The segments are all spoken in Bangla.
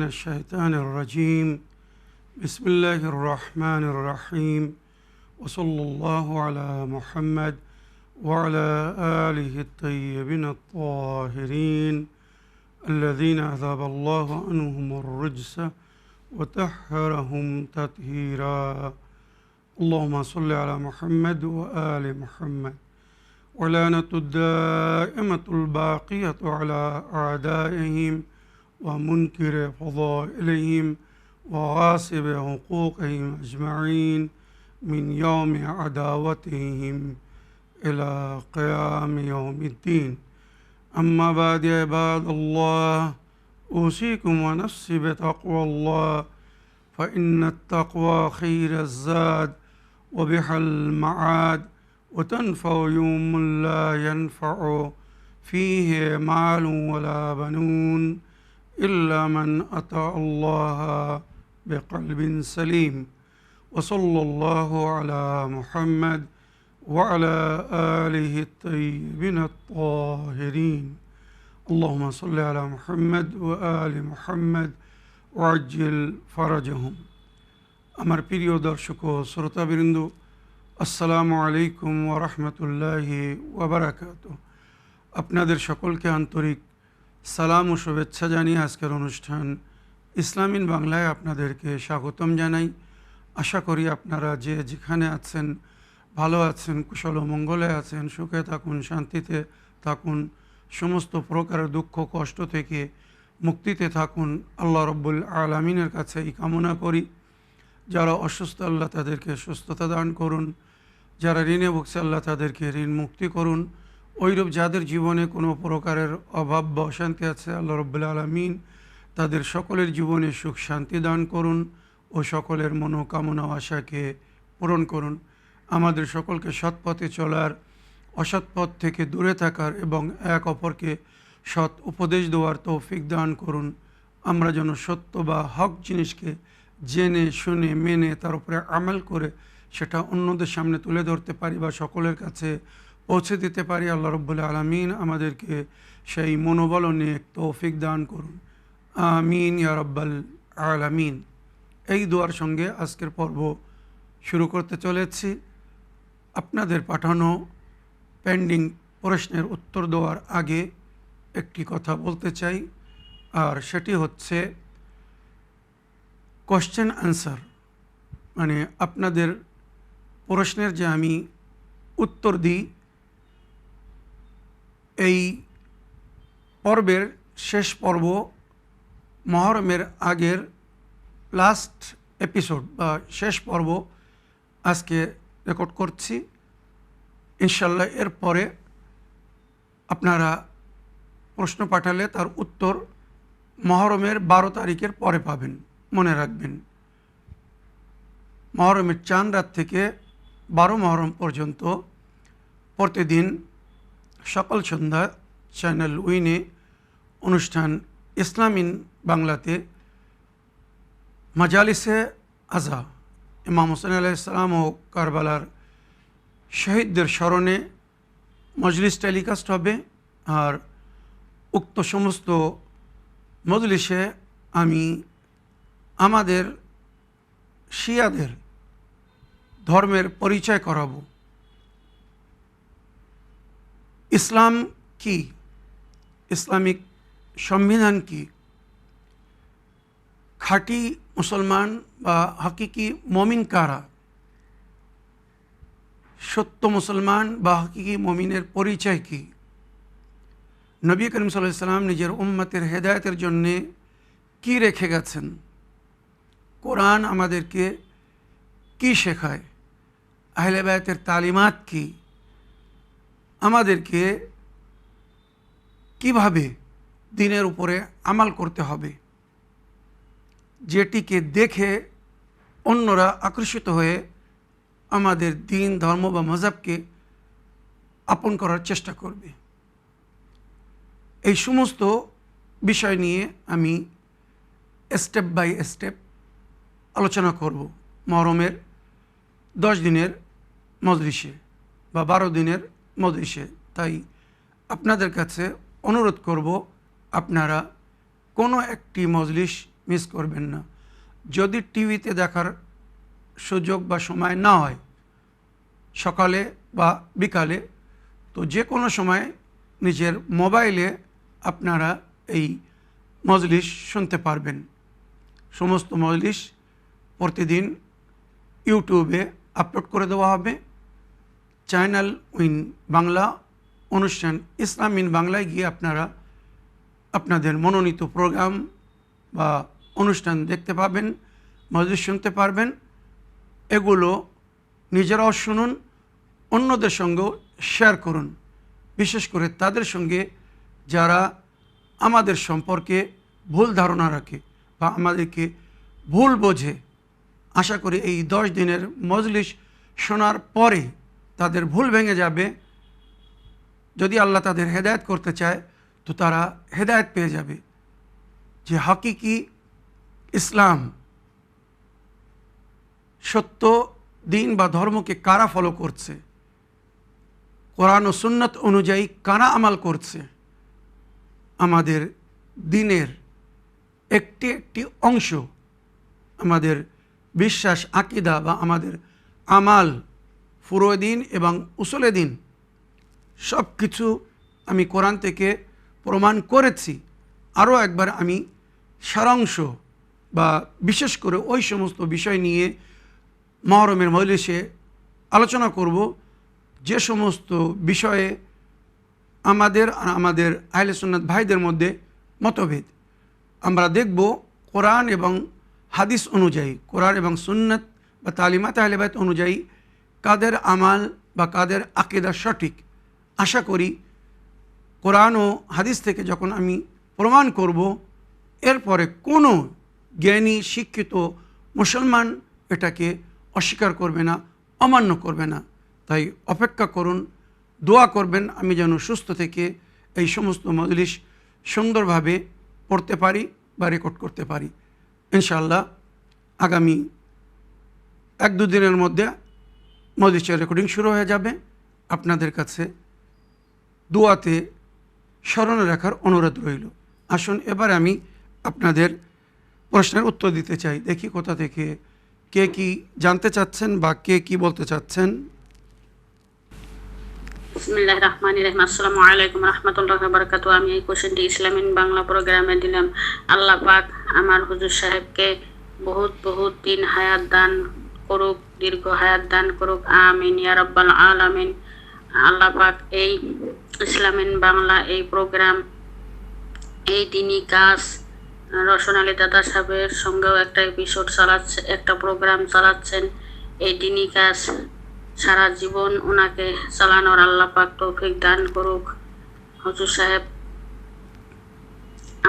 الشيطان الرجيم بسم الله الرحمن الرحيم وصلى الله على محمد وعلى آله الطيبين الطاهرين الذين أذهب الله عنهم الرجس وطهرهم تطهيرا اللهم صل على محمد وآل محمد ولعنة الدائمة الباقية على أعدائهم ومنكر فضائلهم وغاصب حقوقهم أجمعين من يوم عداوتهم إلى قيام يوم الدين أما بعد عباد الله أوصيكم ونفسي بتقوى الله فإن التقوى خير الزاد وبها المعاد وتنفع يوم لا ينفع فيه مال ولا بنون إلا من أتى الله بقلب سليم وصلى الله على محمد وعلى آله الطيبين الطاهرين اللهم صل على محمد وآل محمد وعجل فرجهم আমার প্রিয় দর্শক ও শ্রোতাবৃন্দ আসসালামু আলাইকুম ওয়া রাহমাতুল্লাহি ওয়া বারাকাতুহু আপনাদের সকলকে আন্তরিক সালাম ও শুভেচ্ছা জানিয়ে আজকের অনুষ্ঠান ইসলামিন বাংলায় আপনাদেরকে স্বাগতম জানাই। আশা করি আপনারা যে যেখানে আছেন ভালো আছেন, কুশল ও মঙ্গলে আছেন, সুখে থাকুন, শান্তিতে থাকুন, সমস্ত প্রকারের দুঃখ কষ্ট থেকে মুক্তিতে থাকুন। আল্লাহ রব্বুল আলামিনের কাছে এই কামনা করি। যারা অসুস্থ আল্লাহ তাদেরকে সুস্থতা দান করুন, যারা ঋণে ভুগছে আল্লাহ তাদেরকে ঋণ মুক্তি করুন। ওইরূপ যাদের জীবনে কোনো প্রকারের অভাব বা অশান্তি আছে আল্লাহ রব্বুল আলামিন তাদের সকলের জীবনে সুখ শান্তি দান করুন ও সকলের মনোকামনা আশাকে পূরণ করুন। আমাদের সকলকে সৎ পথে চলার, অসৎ পথ থেকে দূরে থাকার এবং এক অপরকে সৎ উপদেশ দেওয়ার তৌফিক দান করুন। আমরা যেন সত্য বা হক জিনিসকে জেনে শুনে মেনে তার উপরে আমল করে সেটা অন্যদের সামনে তুলে ধরতে পারি বা সকলের কাছে পৌঁছে দিতে পারি। আল্লাহ রব্বুল আলামিন আমাদেরকে সেই মনোবল নিয়ে তৌফিক দান করুন, আমিন ইয়া রাব্বাল আলামিন। এই দোয়ার সঙ্গে আজকের পর্ব শুরু করতে চলেছি। আপনাদের পাঠানো পেন্ডিং প্রশ্নের উত্তর দেওয়ার আগে একটি কথা বলতে চাই, আর সেটি হচ্ছে কোশ্চেন আনসার, মানে আপনাদের প্রশ্নের যে আমি উত্তর দিই। এই পর্বের শেষ পর্ব মহরমের আগের লাস্ট এপিসোড বা শেষ পর্ব আজকে রেকর্ড করছি। ইনশাল্লাহ এরপরে আপনারা প্রশ্ন পাঠালে তার উত্তর মহরমের 12 তারিখের পরে পাবেন। মনে রাখবেন, মহরমের চাঁদ রাত থেকে 12 মহরম পর্যন্ত প্রতিদিন সকাল সন্ধ্যা চ্যানেল উইনে অনুষ্ঠান ইসলামিন বাংলাতে মাজালিসে আজা ইমাম হোসেন আলাইহিস সালাম ও কারবালার শহীদদের স্মরণে মজলিস টেলিকাস্ট হবে। আর উক্ত সমস্ত মজলিসে আমি আমাদের শিয়াদের ধর্মের পরিচয় করাবো। ইসলাম কি, ইসলামিক সংবিধান কি, খাঁটি মুসলমান বা হাকিকি মমিন কারা, সত্য মুসলমান বা হাকিকি মমিনের পরিচয় কি, নবী করিম সাল্লাল্লাহু আলাইহি ওয়াসাল্লাম নিজের উম্মতের হেদায়েতের জন্যে কি রেখে গেছেন, কোরআন আমাদেরকে কি শেখায়, আহলে বায়তের তালিমাত কি, আমাদেরকে কিভাবে দ্বীনের উপরে আমাল করতে হবে, যেটিকে দেখে অন্যরা আকর্ষিত হয়ে আমাদের দ্বীন ধর্ম বা মযহাবকে আপন করার চেষ্টা করবে। এই সমস্ত বিষয় নিয়ে আমি স্টেপ বাই স্টেপ আলোচনা করব মহরমের 10 দিনের মজলিসে বা 12 দিনের মজলিসে। তাই আপনাদের কাছে অনুরোধ করব আপনারা কোনো একটি মজলিস মিস করবেন না। যদি টিভিতে দেখার সুযোগ বা সময় না হয় সকালে বা বিকালে, তো যে কোনো সময় নিজের মোবাইলে আপনারা এই মজলিস শুনতে পারবেন। সমস্ত মজলিস প্রতিদিন ইউটিউবে আপলোড করে দেওয়া হবে। চ্যানেল উইন বাংলা অনুষ্ঠান ইসলাম ইন বাংলায় গিয়ে আপনারা আপনাদের মনোনীত প্রোগ্রাম বা অনুষ্ঠান দেখতে পাবেন, মজলিস শুনতে পারবেন। এগুলো নিজেরাও শুনুন, অন্যদের সঙ্গেও শেয়ার করুন, বিশেষ করে তাদের সঙ্গে যারা আমাদের সম্পর্কে ভুল ধারণা রাখে বা আমাদেরকে ভুল বোঝে। আশা করি এই 10 দিনের মজলিস শোনার পরে তাদের ভুল ভেঙে যাবে। যদি আল্লাহ তাদের হেদায়েত করতে চায় তো তারা হেদায়েত পেয়ে যাবে যে হাকিকি ইসলাম, সত্য দিন বা ধর্মকে কারা ফলো করছে, কোরআন ও সুন্নত অনুযায়ী কারা আমাল করছে। আমাদের দিনের একটি একটি অংশ, আমাদের বিশ্বাস আকীদা বা আমাদের আমাল, ফুরুয়ে দিন এবং উসুলে দিন সব কিছু আমি কোরআন থেকে প্রমাণ করেছি। আরও একবার আমি সারাংশ বা বিশেষ করে ওই সমস্ত বিষয় নিয়ে মহরমের মজলিসে আলোচনা করব যে সমস্ত বিষয়ে আমাদের আর আমাদের আহলে সুন্নাত ভাইদের মধ্যে মতভেদ। আমরা দেখব কোরআন এবং হাদিস অনুযায়ী, কোরআন এবং সুন্নাত বা তালিমাত আহলে বাইত অনুযায়ী কাদের আমাল বা কাদের আকীদা সঠিক। আশা করি কোরআন ও হাদিস থেকে যখন আমি প্রমাণ করব, এরপরে কোনো জ্ঞানী শিক্ষিত মুসলমান এটাকে অস্বীকার করবে না, অমান্য করবে না। তাই অপেক্ষা করুন, দোয়া করবেন আমি যেন সুস্থ থেকে এই সমস্ত মজলিস সুন্দরভাবে পড়তে পারি বা রেকর্ড করতে পারি। ইনশাআল্লাহ আগামী 1-2 দিনের মধ্যে মজলিসের রেকর্ডিং শুরু হয়ে যাবে। আপনাদের কাছে দোয়াতে স্মরণে রাখার অনুরোধ রইল। আসুন এবার আমি আপনাদের প্রশ্নের উত্তর দিতে চাই। দেখি কোথা থেকে কে কি জানতে চাচ্ছেন বা কে কি বলতে চাচ্ছেন। বিসমিল্লাহির রহমানির রহিম। আসসালামু আলাইকুম রাহমাতুল্লাহি ওয়া বারাকাতুহু। আমি এই কোশ্চেনটি ইসলামিন বাংলা প্রোগ্রামে দিলাম। আল্লাহ পাক আমার হুজুর সাহেবকে বহুত দিন হায়াত দান করুক, দীর্ঘ হায়াত দান করুক, আমিন ইয়া রাব্বাল আলামিন। আল্লাহ পাক এই ইসলামিন বাংলা এই প্রোগ্রাম, এই দিনই কাজ রওশন আলী দাদা সাহেবের সঙ্গেও একটা এপিসোড চালাচ্ছে, একটা প্রোগ্রাম চালাচ্ছেন। এই দিনই কাজ সারা জীবন ওনাকে চালানোর আল্লাহ পাক তৌফিক দান করুক। হুজুর সাহেব,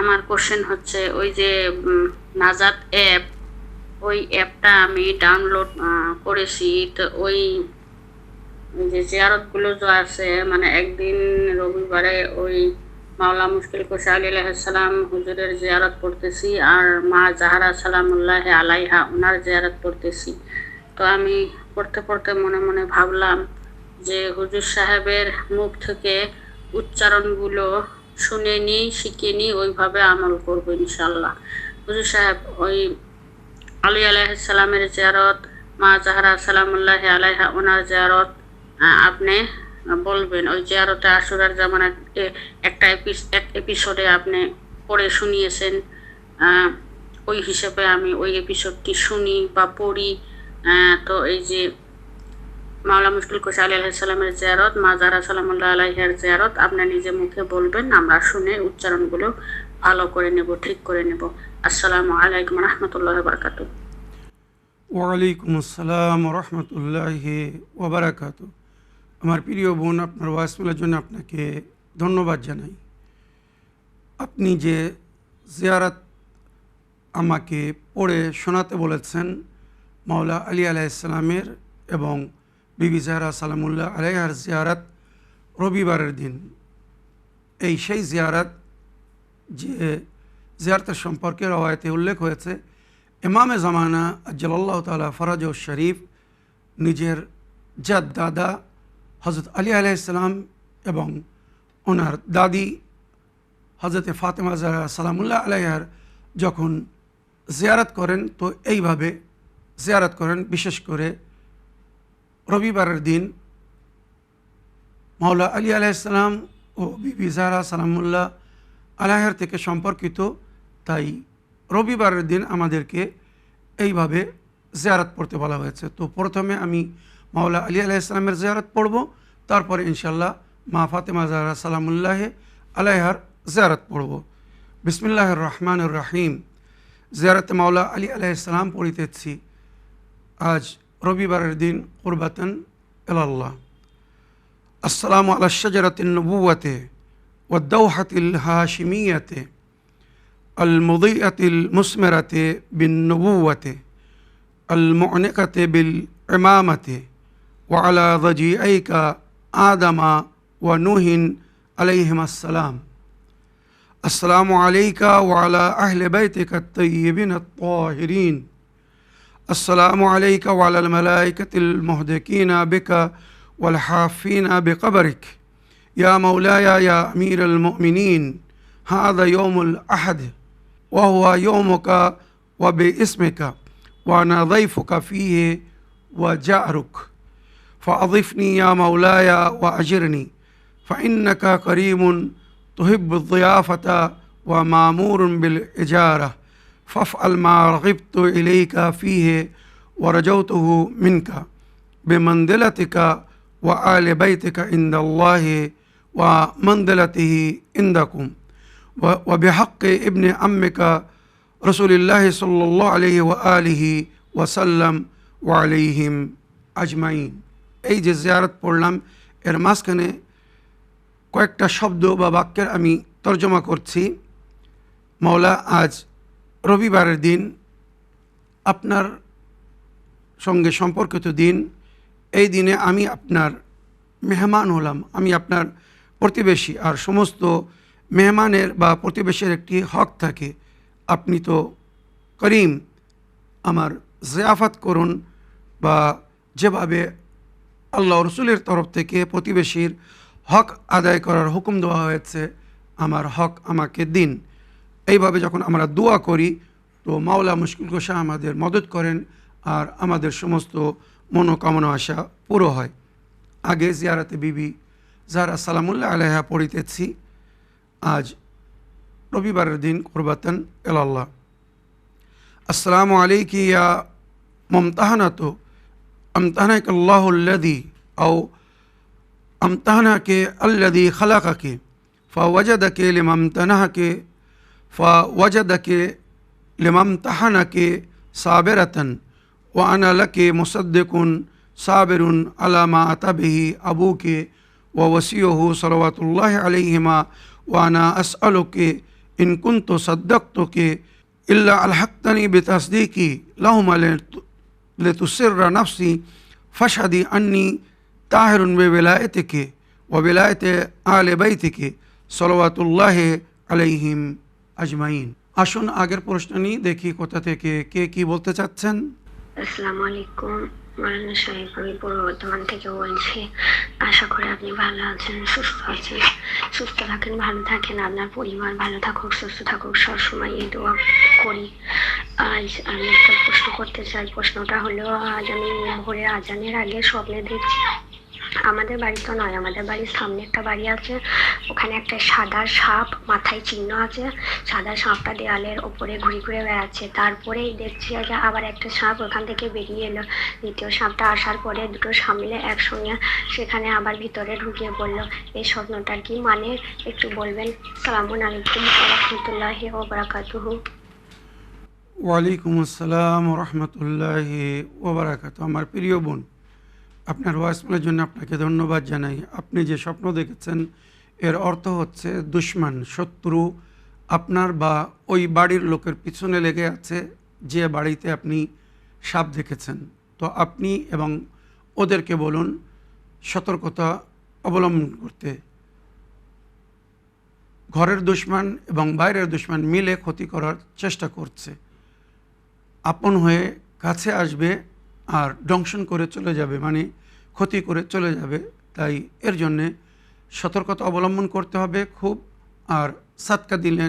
আমার কোশ্চেন হচ্ছে ওই যে নাজাত অ্যাপ, ওই অ্যাপটা আমি ডাউনলোড করেছি। তো ওই যে জিয়ারতগুলো যে আছে, মানে একদিন রবিবারে ওই মাওলা মুশকিল কুশা আলী আলাইহিসসালাম হুজুরের জিয়ারত করতেছি, আর মা জাহারা সালামুল্লাহ আলাইহা ওনার জিয়ারত করতেছি। তো আমি পড়তে পড়তে মনে মনে ভাবলাম যে হুজুর সাহেবের মুখ থেকে উচ্চারণগুলো শুনে নিই, শিখে নিই, ওইভাবে আমল করবো ইনশাল্লাহ। হুজুর সাহেব, ওই আলী আলাইহিসসালামের জিয়ারত, মা জাহারা সালামুল্লাহ আলাইহা ওনার জিয়ারত আপনি বলবেন। ওই জিয়ারতে আশুরার যেমন একটা এপিসোডে আপনি পড়ে শুনিয়েছেন, ওই হিসেবে আমি ওই এপিসোডটি শুনি বা পড়ি। তো এই যে মাওলা মুশকিল কুশা আলী আলাইহিসসালামের জিয়ারত, মা জাহরা সালামুল্লাহ আলাইহার জিয়ারত আপনি নিজে মুখে বলবেন, আমরা শুনে উচ্চারণগুলো ভালো করে নেব, ঠিক করে নেব। আসসালামু আলাইকুম রাহমাতুল্লাহি ওয়া বারাকাতুহু। ওয়ালাইকুম আসসালাম রহমতুল্লাহি ওয়া বারাকাতুহু। আমার প্রিয় বোন, আপনার ওয়াসমেলের জন্য আপনাকে ধন্যবাদ জানাই। আপনি যে জিয়ারত আমাকে পড়ে শোনাতে বলেছেন মাওলা আলী আলাইহিসসালামের এবং বিবি জাহরা সালামুল্লাহ আলাইহার জিয়ারত রবিবারের দিন, এই সেই জিয়ারত যে জিয়ারতের সম্পর্কে রওয়ায়েতে উল্লেখ হয়েছে ইমামে জামানা আজ্জালাল্লাহু তাআলা ফরাজহু শরীফ নিজের জাদ দাদা হজরত আলী আলাইহিসসালাম এবং ওনার দাদি হজরতে ফাতেমা জাহরা সালামুল্লাহ আলাইহার যখন জিয়ারত করেন তো এইভাবে জিয়ারত করেন। বিশেষ করে রবিবারের দিন মাওলা আলী আলাইহিসসালাম ও বিবি জাহরা সালামুল্লাহ আলাইহার থেকে সম্পর্কিত, তাই রবিবারের দিন আমাদেরকে এইভাবে জিয়ারত পড়তে বলা হয়েছে। তো প্রথমে আমি মাওলা আলী আলাইহিসসালামের জিয়ারত পড়ব, তারপরে ইনশাল্লাহ মা ফাতেমা জাহরা সালামুল্লাহ আলাইহার জিয়ারত পড়ব। বিসমিল্লাহির রহমানির রহিম। জিয়ারতে মাওলা আলী আলাইহিসসালাম পড়িতেছি আজ রবিবারের দিন কুরবাতান ইলাল্লাহ। আসসালামু আলা শাজারাতিন নবুওয়াতি ওয়াদ দাওহাতিল হাশিমিয়াতি আল মুদিয়াতিল মুসমিরাতি বিন নবুওয়াতি আল মু'নিকাতি বিল ইমামাতি ওয়া আলা যাজিআইকা আদামা ওয়া নূহিন আলাইহিমাস সালাম। আসসালামু আলাইকা ওয়া আলা আহলি বাইতিকা আত-তাইয়্যিবিন আত-তাহিরিন। আসসালামু আলাইকা ওয়া আলাল মালাইকাতিল মুহদিকিনা বিকা ওয়াল হাফিনা বিকবরিক। ইয়া মাওলায়া ইয়া আমিরাল মুমিনিন, হাযা ইয়াউমুল আহাদ ওয়া হুয়া ইয়াউমুকা ওয়া বিইসমিকা ওয়া আনা যায়ফুকা ফীহি ওয়া জা'রুক। فأضفني يا مولاي وأجرني فإنك كريم تحب الضيافة ومامور بالإجارة، فافعل ما رغبت إليك فيه ورجوته منك بمنزلتك وآل بيتك عند الله ومنزلته عندكم وبحق ابن عمك رسول الله صلى الله عليه وآله وسلم وعليهم أجمعين। এই যে জিয়ারত পড়লাম, এর মাঝখানে কয়েকটা শব্দ বা বাক্যের আমি তর্জমা করছি। মাওলা আজ রবিবারের দিন, আপনার সঙ্গে সম্পর্কিত দিন। এই দিনে আমি আপনার মেহমান হলাম, আমি আপনার প্রতিবেশী। আর সমস্ত মেহমানের বা প্রতিবেশীর একটি হক থাকে। আপনি তো করিম, আমার জিয়াফত করুন, বা যেভাবে আল্লাহ রসুলের তরফ থেকে প্রতিবেশীর হক আদায় করার হুকুম দেওয়া হয়েছে, আমার হক আমাকে দিন। এইভাবে যখন আমরা দোয়া করি তো মাওলা মুশকিল কুশা আমাদের মদত করেন আর আমাদের সমস্ত মনোকামনা আশা পুরো হয়। আগে জিয়ারতে বিবি জাহরা সালামুল্লাহ আলাইহা পড়িতেছি আজ রবিবারের দিন কুরবাতান ইলাল্লাহ। আসসালামু আলাইকি ইয়া মুমতাহানাতু আমতাহানাকা আল্লাহুল্লাযী আও আমতাহানাকে আল্লাযী খালাকাকে ফাওয়াজাদাকে লিমামতানাহাকে ফাওয়াজাদাকে লিমামতাহানাকে সাবিরাতান ওয়া আনা লাকি মুসাদ্দিকুন সাবিরুন আলা মা আতা বিহি আবুকে ওয়া ওয়াসিয়ুহু সালাওয়াতুল্লাহি আলাইহিমা ওয়া আনা আসআলুকে ইন কুনতু সাদ্দাকতুকে ইল্লা আলহাক্তানি বিতাসদীকি লাহুমা লিতুসিররা নাফসি ফাশহাদি আন্নী তাহিরুন বিওলায়াতিকে ওয়া বিওলায়াতি আহলি বাইতিকে সালাওয়াতুল্লাহি আলাইহিম আজমাইন। আসুন আগের প্রশ্ন নিয়ে দেখি কোথা থেকে কে কি বলতে চাচ্ছেন। আসসালামু আলাইকুম মাওলানা সাহেব, আমি পূর্ব বর্ধমান থেকে বলছি। আশা করি আপনি ভালো আছেন, সুস্থ আছেন। সুস্থ থাকেন, ভালো থাকেন, আপনার পরিবার ভালো থাকুক, সুস্থ থাকুক, সবসময় এই দোয়া করি। আজ আমি একটা প্রশ্ন করতে চাই। প্রশ্নটা হলো, আজ আমি ভোরের আজানের আগে স্বপ্নে দেখছি, আমাদের বাড়ি তো নয়, আমাদের বাড়ির সামনে একটা বাড়ি আছে, ওখানে একটা সাদা সাপ, মাথায় চিহ্ন আছে, সাদা সাপটা দেয়ালের ওপরে ঘুরে ঘুরে বেড়াচ্ছে। তারপরেই দেখছি যে আবার একটা সাপ ওখান থেকে বেরিয়ে এলো। দ্বিতীয় সাপটা আসার পরে দুটো সামলে একসঙ্গে সেখানে আবার ভিতরে ঢুকিয়ে পড়লো। এই স্বপ্নটার কি মানে একটু বলবেন? আসসালামু আলাইকুম ওয়া রাহমাতুল্লাহি ওয়া বারাকাতুহু। ওয়ালাইকুম আসসালাম ওয়া রাহমাতুল্লাহি ওয়া বারাকাতুহু। আমার প্রিয় বোন, আপনার ওয়াইসমেলের জন্য আপনাকে ধন্যবাদ জানাই। আপনি যে স্বপ্ন দেখেছেন এর অর্থ হচ্ছে দুশমন, শত্রু আপনার বা ওই বাড়ির লোকের পিছনে লেগে আছে, যে বাড়িতে আপনি সাপ দেখেছেন। তো আপনি এবং ওদেরকে বলুন সতর্কতা অবলম্বন করতে। ঘরের দুশমন এবং বাইরের দুশমন মিলে ক্ষতি করার চেষ্টা করছে, আপন হয়ে কাছে আসবে আর দংশন করে চলে যাবে, মানে ক্ষতি করে চলে যাবে। তাই এর জন্যে সতর্কতা অবলম্বন করতে হবে খুব। আর সাদকা দিলে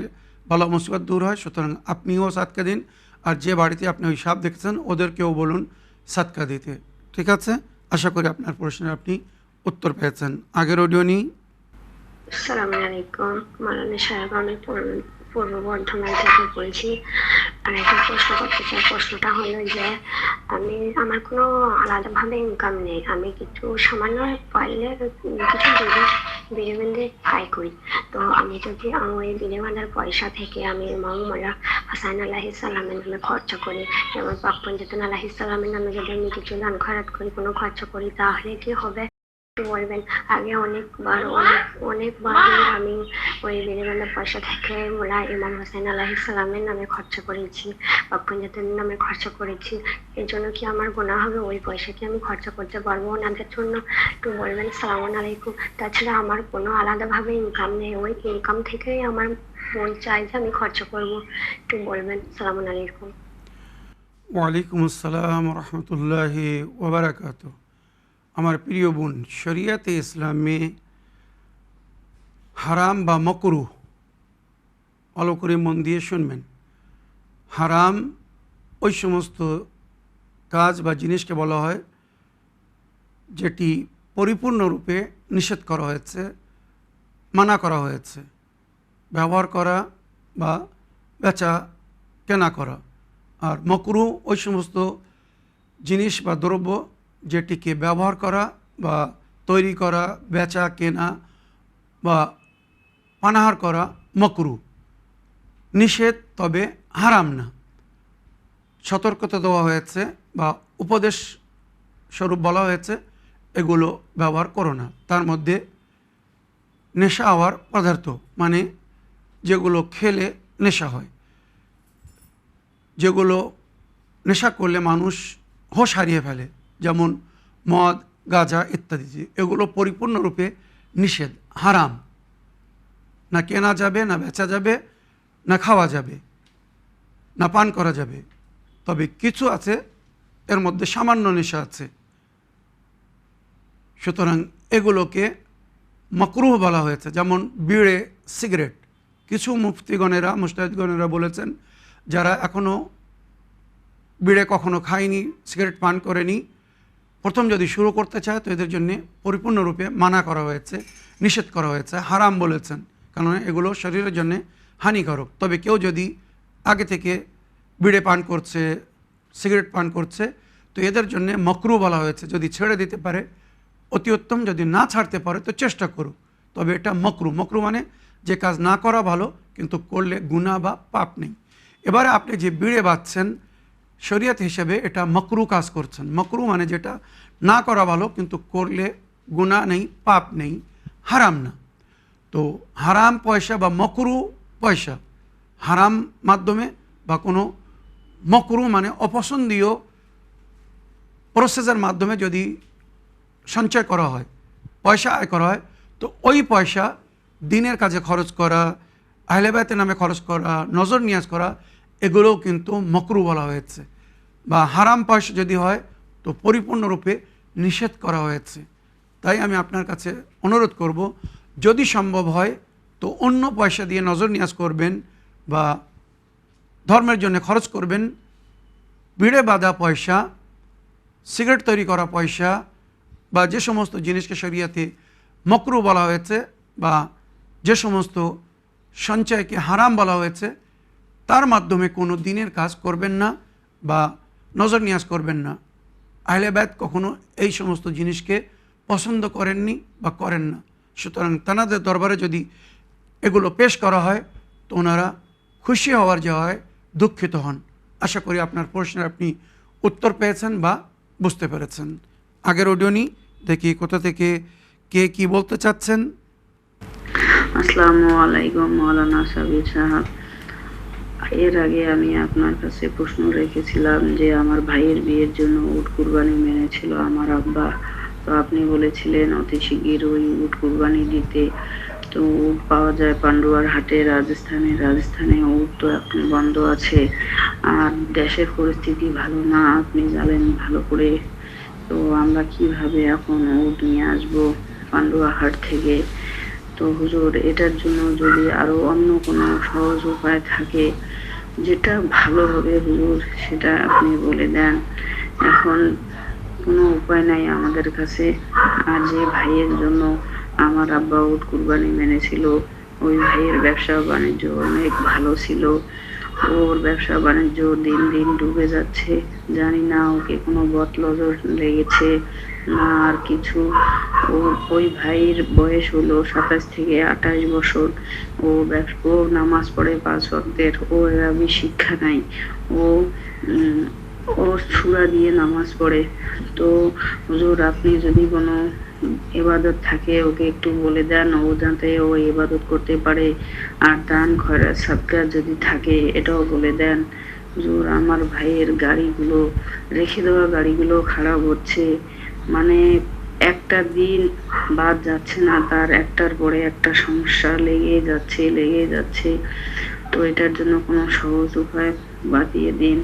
বালা মুসিবত দূর হয়, সুতরাং আপনিও সাদকা দিন আর যে বাড়িতে আপনি ওই সাপ দেখেছেন ওদেরকেও বলুন সাদকা দিতে। ঠিক আছে, আশা করি আপনার প্রশ্নের আপনি উত্তর পেয়েছেন। আগের অডিও নিই। আসসালামু আলাইকুম মাওলানা সাহেব, আমি পূর্ব বর্ধমান থেকে বলছি। আর একটা প্রশ্ন করতে চাই। প্রশ্নটা হলো যে আমার কোনো আলাদাভাবে ইনকাম নেই, আমি কিছু সামান্য পাইলে কিছু বিড়ে আয় করি। তো আমি যদি ওই বিড়ে বাঁধার পয়সা থেকে আমি ইমাম মোল্লা হাসান আলাইহিস সালামের নামে খরচা করি, যেমন পাক পঞ্জাতন আলাইহিস সালামের নামে যদি আমি কিছু দান খয়রাত করি, কোনো খরচা করি, তাহলে কি হবে বলবেন? আগে অনেকবার আমি ওই বিনামূল্যে পয়সা থেকে মোলা ইমাম হোসেন আলাইহিস সালামের নামে খরচা করেছি, পঞ্জাতের নামে খরচা করেছি। এর জন্য কি আমার গুনাহ হবে? ওই পয়সা কি আমি খরচা করতে পারবো ওনাদের জন্য? একটু বলবেন। সালামু আলাইকুম। তাছাড়া আমার কোনো আলাদাভাবে ইনকাম নেই, ওই ইনকাম থেকেই আমার মন চাই যে আমি খরচা করবো। একটু বলবেন। সালামু আলাইকুম। ওয়ালাইকুম আসসালাম রহমতুল্লাহি ওবারাকাতুহু। আমার প্রিয় বোন, শরিয়াতে ইসলামে হারাম বা মকরুহ, ভালো করে মন দিয়ে শুনবেন, হারাম ওই সমস্ত কাজ বা জিনিসকে বলা হয় যেটি পরিপূর্ণরূপে নিষেধ করা হয়েছে, মানা করা হয়েছে, ব্যবহার করা বা বেচা কেনা করা। আর মকরুহ ওই সমস্ত জিনিস বা দ্রব্য যেটিকে ব্যবহার করা বা তৈরি করা, বেচা কেনা বা পানাহার করা মকরুহ, নিষেধ, তবে হারাম না। সতর্কতা দেওয়া হয়েছে বা উপদেশ স্বরূপ বলা হয়েছে এগুলো ব্যবহার করো না। তার মধ্যে নেশা হওয়ার পদার্থ, মানে যেগুলো খেলে নেশা হয়, যেগুলো নেশা করলে মানুষ হোশ হারিয়ে ফেলে, যেমন মদ, গাঁজা ইত্যাদি, এগুলো পরিপূর্ণরূপে নিষেধ, হারাম। না কেনা যাবে, না বেচা যাবে, না খাওয়া যাবে, না পান করা যাবে। তবে কিছু আছে, এর মধ্যে সামান্য নেশা আছে, সুতরাং এগুলোকে মাকরুহ বলা হয়েছে। যেমন বিড়ে, সিগারেট। কিছু মুফতিগণেরা, মুজতাহিদগণেরা বলেছেন যারা এখনও বিড়ে কখনো খায়নি, সিগারেট পান করেনি, প্রথম যদি শুরু করতে চায় তো এদের জন্যে পরিপূর্ণরূপে মানা করা হয়েছে, নিষেধ করা হয়েছে, হারাম বলেছেন, কারণ এগুলো শরীরের জন্যে হানিকারক। তবে কেউ যদি আগে থেকে বিড়ে পান করছে, সিগারেট পান করছে, তো এদের জন্যে মকরুহ বলা হয়েছে। যদি ছেড়ে দিতে পারে অতি উত্তম, যদি না ছাড়তে পারে তো চেষ্টা করুক, তবে এটা মকরুহ। মকরুহ মানে যে কাজ না করা ভালো, কিন্তু করলে গুনাহ বা পাপ নেই। এবারে আপনি যে বিড়ে বাঁধছেন, শরিয়ত হিসেবে এটা মকরুহ কাজ করছেন। মকরুহ মানে যেটা না করা ভালো, কিন্তু করলে গুনাহ নেই, পাপ নেই, হারাম না। তো হারাম পয়সা বা মকরুহ পয়সা, হারাম মাধ্যমে বা কোনো মকরুহ মানে অপছন্দীয় প্রসেসের মাধ্যমে যদি সঞ্চয় করা হয়, পয়সা আয় করা হয়, তো ওই পয়সা দিনের কাজে খরচ করা, আহলে বায়তের নামে খরচ করা, নজর নিয়াজ করা, এগুলোও কিন্তু মকরুহ বলা হয়েছে। বা হারাম পয়সা যদি হয় তো পরিপূর্ণরূপে নিষেধ করা হয়েছে। তাই আমি আপনার কাছে অনুরোধ করব, যদি সম্ভব হয় তো অন্য পয়সা দিয়ে নজর নিয়াজ করবেন বা ধর্মের জন্য খরচ করবেন। বিড়ে বাঁধা পয়সা, সিগারেট তৈরি করা পয়সা বা যে সমস্ত জিনিসকে শরিয়াতে মকরুহ বলা হয়েছে বা যে সমস্ত সঞ্চয়কে হারাম বলা হয়েছে, তার মাধ্যমে কোনো দিনের কাজ করবেন না বা নজর নিয়াজ করবেন না। আহলে বায়ত কখনো এই সমস্ত জিনিসকে পছন্দ করেননি বা করেন না। সুতরাং তানাদের দরবারে যদি এগুলো পেশ করা হয় তো ওনারা খুশি হওয়ার যা হয় দুঃখিত হন। আশা করি আপনার প্রশ্নের আপনি উত্তর পেয়েছেন বা বুঝতে পেরেছেন। আগের অডিও নিই, দেখি কোথা থেকে কে কি বলতে চাচ্ছেন। আসসালামু আলাইকুম মাওলানা সাবির সাহেব। এর আগে আমি আপনার কাছে প্রশ্ন রেখেছিলাম যে আমার ভাইয়ের বিয়ের জন্য উট কুরবানি মেনেছিল আমার আব্বা। তো আপনি বলেছিলেন অতি শিগগির ওই উট কুরবানি দিতে। তো উট পাওয়া যায় পান্ডুয়ার হাটে, রাজস্থানে উট তো এখন বন্ধ আছে। আর দেশের পরিস্থিতি ভালো না, আপনি জানেন ভালো করে। তো আমরা কিভাবে এখন উট নিয়ে আসবো পান্ডুয়া হাট থেকে? তো হুজুর, এটার জন্য যদি আরো অন্য কোনো সহজ উপায় থাকে যেটা ভালো হবে হুজুর সেটা আপনি বলে দেন। এখন কোনো উপায় নাই আমাদের কাছে। আর যে ভাইয়ের জন্য আমার আব্বা উট কুরবানি মেনেছিল, ওই ভাইয়ের ব্যবসা বাণিজ্য অনেক ভালো ছিল। ওর ব্যবসা বাণিজ্য দিন দিন ডুবে যাচ্ছে। জানি না ওকে কোনো বদনজর লেগেছে না আর কিছু। ওই ভাইয়ের বয়স হলো 27 থেকে 28 বছর। ও নামাজ পড়ে 5 ওয়াক্তের। ওর আরবি শিক্ষা নাই। ও ও সূরা দিয়ে নামাজ পড়ে। তো হুজুর আপনি যদি কোনো ইবাদত থাকে ওকে একটু বলে দেন, ও যাতে ও ইবাদত করতে পারে। আর দান খয়রাত সাদকা যদি থাকে এটাও বলে দেন। হুজুর আমার ভাইয়ের গাড়িগুলো, রেখে দেওয়া গাড়িগুলো খারাপ হচ্ছে, মানে একটা দিন বাদ যাচ্ছে না, তার একটার পরে একটা সমস্যা লেগে যাচ্ছে। তো এটার জন্য কোনো সহজ উপায় বাতিয়ে দিন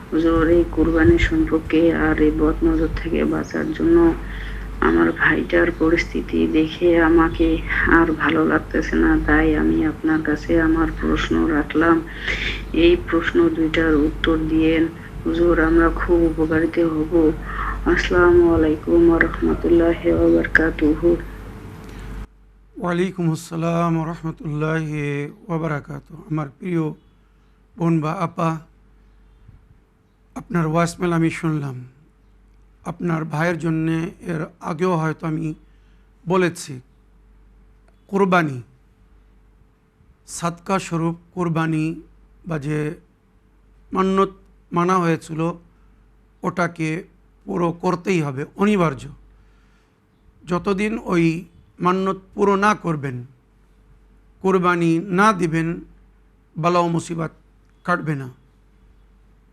হুজুর। এই কুরবানি সম্পর্কে আর এই বদনজর থেকে বাঁচার জন্য আমার ভাইটার পরিস্থিতি দেখে আমাকে আর ভালো লাগতেছে না, তাই আমি আপনার কাছে আমার প্রশ্ন রাখলাম। এই প্রশ্ন দুইটার উত্তর দিয়েন হুজুর, আমরা খুব উপকারিত হব। আসসালামু আলাইকুম ওয়া রাহমাতুল্লাহি ওয়া বারাকাতুহু। ওয়ালাইকুম আসসালাম রহমতুল্লাহি ওবরাকাত। আমার প্রিয় বোন বা আপা, আপনার ওয়াইসমেল আমি শুনলাম। আপনার ভাইয়ের জন্যে এর আগেও হয়তো আমি বলেছি, কোরবানি সাদকা স্বরূপ কোরবানি বা যে মান্যত মানা হয়েছিল ওটাকে পুরো করতেই হবে, অনিবার্য। যতদিন ওই মান্যত পুরো না করবেন, কোরবানি না দিবেন, বালা ও মুসিবত কাটবে না।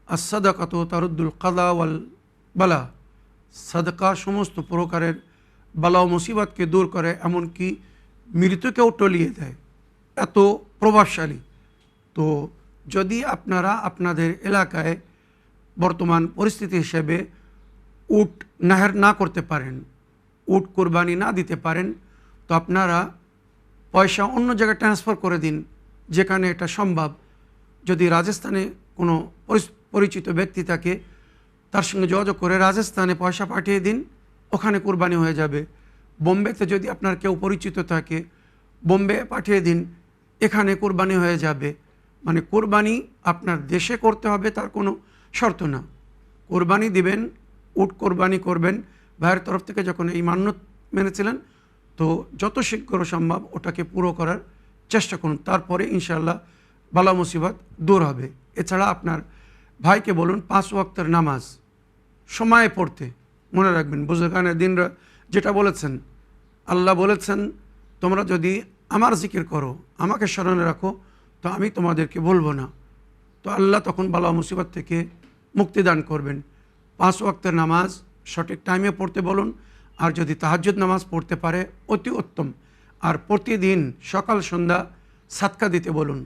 আর সাদাকাত তারুদ্দুল কাদা ওয়াল বালা, সাদকা সমস্ত প্রকারের বালা ও মুসিবতকে দূর করে, এমনকি মৃত্যুকেও টলিয়ে দেয়, এত প্রভাবশালী। তো যদি আপনারা আপনাদের এলাকায় বর্তমান পরিস্থিতি হিসেবে উট নাহের না করতে পারেন, উট কোরবানি না দিতে পারেন, তো আপনারা পয়সা অন্য জায়গায় ট্রান্সফার করে দিন যেখানে এটা সম্ভব। যদি রাজস্থানে কোনো পরিচিত ব্যক্তি থাকে তার সঙ্গে যোগাযোগ করে রাজস্থানে পয়সা পাঠিয়ে দিন, ওখানে কোরবানি হয়ে যাবে। বোম্বেতে যদি আপনার কেউ পরিচিত থাকে বোম্বে পাঠিয়ে দিন, এখানে কোরবানি হয়ে যাবে। মানে কোরবানি আপনার দেশে করতে হবে তার কোনো শর্ত না। কোরবানি দিবেন, উট কোরবানি করবেন। ভাইয়ের তরফ থেকে যখন এই মান্যত মেনেছিলেন, তো যত শীঘ্র সম্ভব ওটাকে পুরো করার চেষ্টা করুন, তারপরে ইনশাআল্লাহ বালা মুসিবত দূর হবে। এছাড়া আপনার ভাইকে বলুন 5 ওয়াক্তের নামাজ সময়ে পড়তে। মনে রাখবেন বুজুর্গানের দিনরা যেটা বলেছেন, আল্লাহ বলেছেন তোমরা যদি আমার জিকির করো, আমাকে স্মরণে রাখো, তো আমি তোমাদেরকে বলবো না। তো আল্লাহ তখন বালা মুসিবত থেকে মুক্তিদান করবেন। 5 ওয়াক্তের নামাজ সঠিক টাইমে পড়তে বলুন। আর যদি তাহাজ্জুদ নামাজ পড়তে পারে অতি উত্তম। আর প্রতিদিন সকাল সন্ধ্যা সাদকা দিতে বলুন,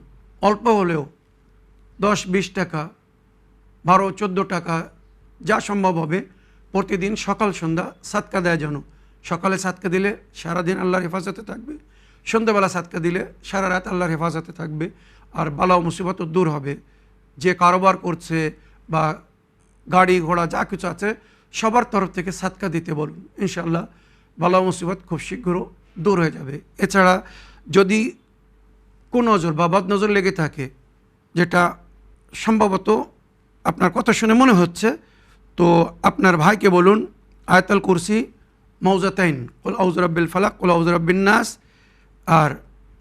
অল্প হলেও 10-20 টাকা, 12-14 টাকা, যা সম্ভব হবে প্রতিদিন সকাল সন্ধ্যা সাদকা দেয় যেন। সকালে সাদকা দিলে সারাদিন আল্লাহর হেফাজতে থাকবে, সন্ধ্যাবেলা সাদকা দিলে সারা রাত আল্লাহর হেফাজতে থাকবে, আর বালা ও মুসিবতও দূর হবে। যে কারোবার করছে বা গাড়ি ঘোড়া যা কিছু আছে সবার তরফ থেকে সাদকা দিতে বলুন, ইনশাআল্লাহ বালা ও মুসিবত খুব শীঘ্র দূর হয়ে যাবে। এছাড়া যদি কুনজর বা বদনজর লেগে থাকে, যেটা সম্ভবত আপনার কথা শুনে মনে হচ্ছে, তো আপনার ভাইকে বলুন আয়াতুল কুরসি মৌজাতাইন, কুল আউযু বিরাব্বিল ফালাক, কুল আউযু বিরাব্বিন নাস আর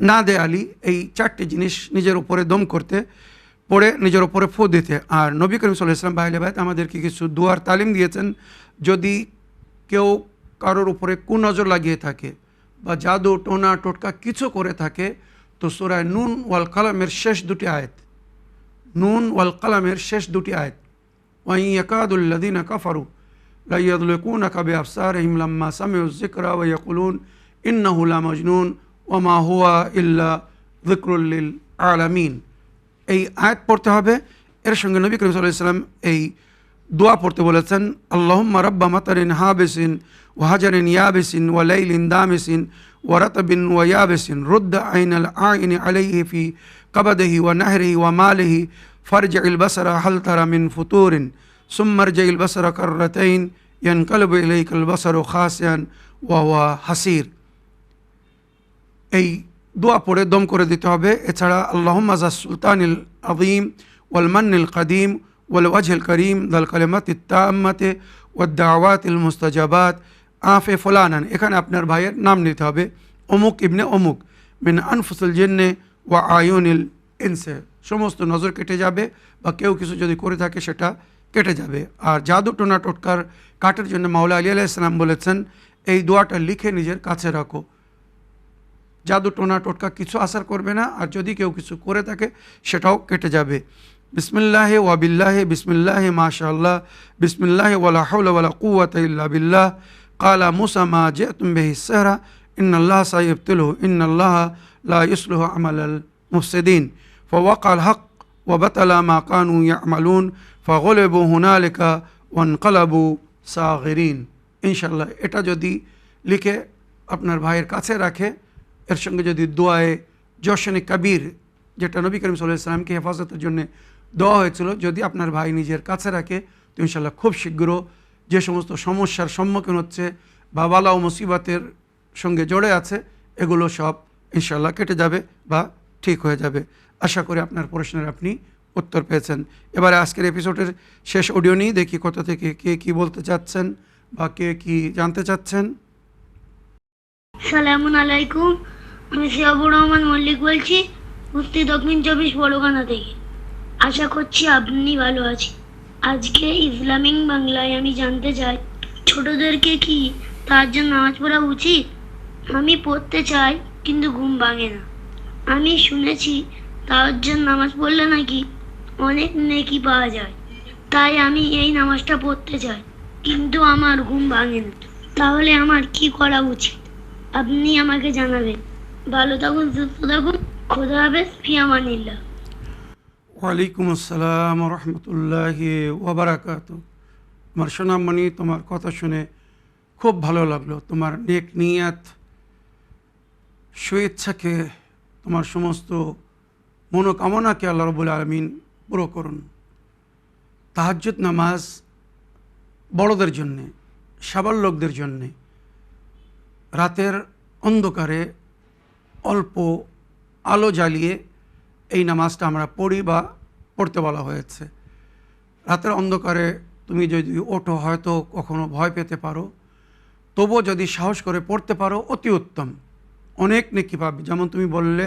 নাদে আলী, এই 4টি জিনিস নিজের উপরে দম করতে, পড়ে নিজের উপরে ফু দিতে। আর নবী করিম সাল্লাল্লাহু আলাইহি ওয়াসাল্লাম ভাইলে ভাই আমাদেরকে কিছু দুয়ার তালিম দিয়েছেন। যদি কেউ কারোর উপরে কুনজর লাগিয়ে থাকে বা জাদু টোনা টোটকা কিছু করে থাকে, তো সূরা নুন ওয়াল কালামের শেষ 2টি আয়াত, নুন ওয়াল কালামের শেষ 2টি আয়াত, ওয়া ইয়াকাদুল লাযিনা কাফারু লা ইয়াযলিকুনাকা বিআবসারিহিম লাম্মা সামিউয যিকরা ওয়া ইয়াকুলুন ইন্নাহু লামাজনুন ওয়া মা হুয়া ইল্লা যিকরুল লিল আলামিন। এই আয়াত পড়তে হবে। এর সঙ্গে নবী করিম সাল্লাল্লাহু আলাইহি ওয়াসাল্লাম এই দোয়া পড়তে বলেছেন, আল্লাহুম্মা রাব্বা মাতারিন হাবিসিন ওয়া হাজারিন ইয়াবিসিন ওয়া লাইলিন দামিসিন ওয়া রাতবিন ওয়া ইয়াবিসিন রুদ্দা আইনাল আইনি আলাইহি ফি কাবাদিহি ওয়া নাহরিহি ওয়া মালিহি فارجع البصر هل ترى من فطور ثم ارجع البصر كرتين ينقلب إليك البصر خاسئا وهو حسير। এই দোয়া পড়ে দম করে দিতে হবে। এছাড়া আল্লাহুম্মা যা সুলতানিল আযীম ওয়াল মান্নিল কাদিম ওয়াল ওয়াজহিল করিম দাল কালিমাতিত তাম্মাতি ওয়াদ দাওয়াতিল মুস্তাজাবাত আফে ফুলানান, এখানে আপনার ভাইয়ের নাম নিতে হবে, অমুক ইবনে অমুক, মিন আনফুসিল জিন্নে ওয়া আয়ুনিল ইনসে, সমস্ত নজর কেটে যাবে বা কেউ কিছু যদি করে থাকে সেটা কেটে যাবে। আর জাদু টোনা টোটকার কাটের জন্য মাওলা আলী আলাইহিস সালাম বলেছেন এই দোয়াটা লিখে নিজের কাছে রাখো, জাদু টোনা টোটকা কিছু আসার করবে না, আর যদি কেউ কিছু করে থাকে সেটাও কেটে যাবে। বিসমিল্লাহি ওয়া বিল্লাহি বিসমিল্লাহি মাশাআল্লাহ বিসমিল্লাহি ওয়ালা হাওলা ওয়ালা কুওয়াতা ইল্লা বিল্লাহ ক্বালা মূসা মা জি'তুম বিহি সিহরা ইন্নাল্লাহা সাইয়ুবতিলহু ইন্নাল্লাহা লা ইসলিহু আমালাল মুফসিদিন ফাওয়াকাল হক ওয়া বাতালা মা কানু ইয়ামালুন ফাগলিবু হুনালিকা ওয়ানকালাবু সাগিরিন। ইনশাআল্লাহ এটা যদি লিখে আপনার ভাইয়ের কাছে রাখে, এর সঙ্গে যদি দোয়ায়ে জশনে কবির, যেটা নবী করিম সাল্লাল্লাহু আলাইহি ওয়াসাল্লামকে হেফাজতের জন্য দেওয়া হয়েছিল, যদি আপনার ভাই নিজের কাছে রাখে তো ইনশাআল্লাহ খুব শীঘ্র যে সমস্ত সমস্যার সম্মুখীন হচ্ছে বা বালা ও মুসিবতের সঙ্গে জড়ে আছে এগুলো সব ইনশাআল্লাহ কেটে যাবে বা ঠিক হয়ে যাবে। আশা করি আপনার প্রশ্নের আপনি উত্তর পেয়েছেন। এবারে আজকের এপিসোডের শেষ অডিও নিয়ে দেখি কোথা থেকে কে কী বলতে চাচ্ছেন বা কে কী জানতে চাচ্ছেন। সালামুন আলাইকুম, আমি শিয়াবুর রহমান মল্লিক বলছি, মুফতি দক্ষিণ 24 বড়গানা থেকে। আশা করছি আপনি ভালো আছেন। আজকে ইসলামিক বাংলায় আমি জানতে চাই, ছোটদেরকে কি তাহাজ্জুদ নামাজ পড়া উচিত? আমি পড়তে চাই কিন্তু ঘুম ভাঙে না। আমি শুনেছি তাহাজ্জুদ নামাজ পড়লে নাকি অনেক নেকি পাওয়া যায়, তাই আমি এই নামাজটা পড়তে চাই কিন্তু আমার ঘুম ভাঙে না। তাহলে আমার কি করা উচিত আপনি আমাকে জানাবেন। ভালো থাকুন, সুস্থ থাকুন, খোদা হাফেজ, ফি আমানিল্লাহ। ওয়ালাইকুম আসসালাম রহমতুল্লাহি ওয়া বারাকাতুহু। আমার সোনামণি, তোমার কথা শুনে খুব ভালো লাগলো। তোমার নেক নিয়াত, স্বেচ্ছাকে, তোমার সমস্ত মনোকামনাকে আল্লাহ রাব্বুল আলামিন পুরো করুন। তাহাজ্জুদ নামাজ বড়দের জন্যে, সাবাল লোকদের জন্যে, রাতের অন্ধকারে অল্প আলো জ্বালিয়ে এই নামাজটা আমরা পড়ি বা পড়তে বলা হয়েছে। রাতের অন্ধকারে তুমি যদি ওঠো হয়তো কখনো ভয় পেতে পারো, তবুও যদি সাহস করে পড়তে পারো অতি উত্তম, অনেক নেকি পাবে। যেমন তুমি বললে,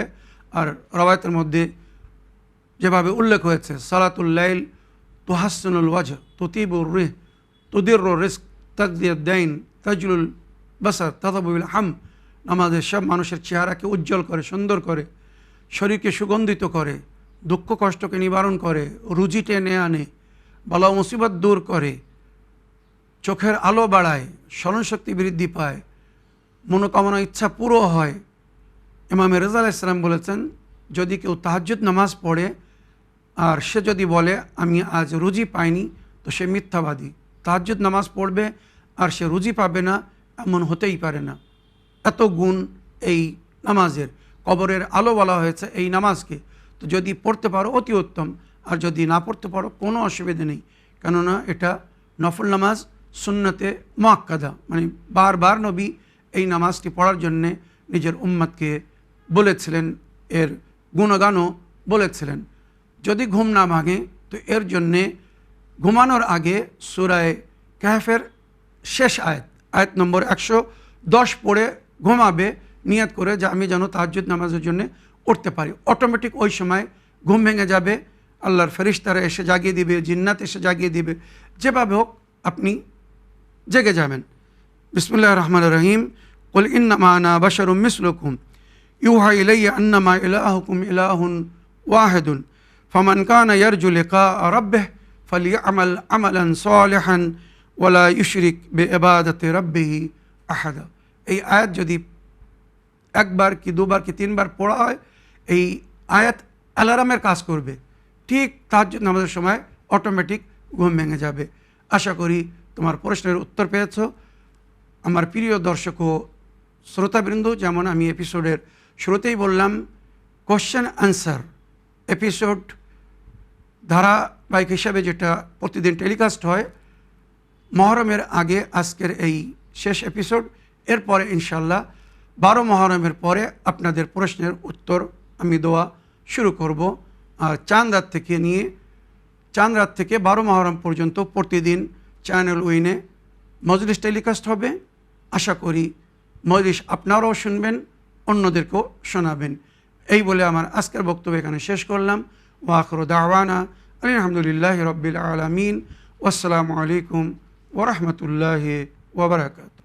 আর রওয়ায়াতের মধ্যে যেভাবে উল্লেখ হয়েছে, সালাতুল লাইল তুহাসসিনুল ওয়াজহ তুতিবুর রিহ তুদিরুর রিজক তাকদিয়াদ দাইন তাজলুল বাসার তাতাবুল হাম, নামাজের সব মানুষের চেহারাকে উজ্জ্বল করে, সুন্দর করে, শরীরকে সুগন্ধিত করে, দুঃখ কষ্টকে নিবারণ করে, রুজি টেনে আনে, বালা মুসিবত দূর করে, চোখের আলো বাড়ায়, স্মরণশক্তি বৃদ্ধি পায়, মনোকামনা ইচ্ছা পুরো হয়। ইমাম রেজা আলাইহিস সালাম বলেছেন, যদি কেউ তাহাজ্জুদ নামাজ পড়ে আর সে যদি বলে আমি আজ রুজি পাইনি, তো সে মিথ্যাবাদী। তাহাজ্জুদ নামাজ পড়বে আর সে রুজি পাবে না, এমন হতেই পারে না। এত গুণ এই নামাজের। কবরের আলো বলা হয়েছে এই নামাজকে। তো যদি পড়তে পারো অতি উত্তম, আর যদি না পড়তে পারো কোনো অসুবিধা নেই, কেননা এটা নফল নামাজ, সুন্নতে মুআক্কাদা, মানে বারবার নবী এই নামাজটি পড়ার জন্যে নিজের উম্মতকে বলেছিলেন, এর গুণগানও বলেছিলেন। যদি ঘুম না ভাঙে তো এর জন্যে ঘুমানোর আগে সূরায়ে কাহফের শেষ আয়াত নম্বর 110 পড়ে ঘুমাবে, নিয়ত করে যে আমি যেন তাহাজ্জুদ নামাজের জন্য উঠতে পারি। অটোমেটিক ওই সময় ঘুম ভেঙে যাবে, আল্লাহর ফেরেশতারা এসে জাগিয়ে দিবে, জিন্নাত এসে জাগিয়ে দিবে, যেভাবে হোক আপনি জেগে যাবেন। বিসমিল্লাহির রহমানির রহিম। কুল ইন্নামা আনা বাশারুম মিসলুকুম ইউহা ইলাইয়া আন্নামা ইলাহুকুম ইলাহুন ওয়াহিদুন ফামান কানা ইয়ারজু লিকা রাব্বিহি ফালিয়ামাল আমালান সালিহান ওয়ালা ইউশরিক বিইবাদাতি রাব্বিহি আহাদা। এই আয়াত যদি একবার কি দুবার কি তিনবার পড়া হয়, এই আয়াত অ্যালার্মের কাজ করবে। ঠিক তাহাজ্জুদ নামাজের সময় অটোমেটিক ঘুম ভেঙে যাবে। আশা করি তোমার প্রশ্নের উত্তর পেয়েছ। আমার প্রিয় দর্শক ও শ্রোতাবৃন্দ, যেমন আমি এপিসোডের শুরুতেই বললাম, কোশ্চেন আনসার এপিসোড ধারাবাহিক হিসাবে যেটা প্রতিদিন টেলিকাস্ট হয় মহরমের আগে আজকের এই শেষ এপিসোড, এরপরে ইনশাল্লাহ 12 মহরমের পরে আপনাদের প্রশ্নের উত্তর আমি দেওয়া শুরু করব। আর চাঁদ রাত থেকে 12 মহরম পর্যন্ত প্রতিদিন চ্যানেল উইনে মজলিস টেলিকাস্ট হবে। আশা করি মজলিস আপনারাও শুনবেন, অন্যদেরকেও শোনাবেন। এই বলে আমার আজকের বক্তব্য এখানে শেষ করলাম। ওয়া আখিরু দাওয়ানা আলহামদুলিল্লাহি রাব্বিল আলামিন। ওয়াসসালামু আলাইকুম ওয়া রাহমাতুল্লাহি ওয়া বারাকাতুহু।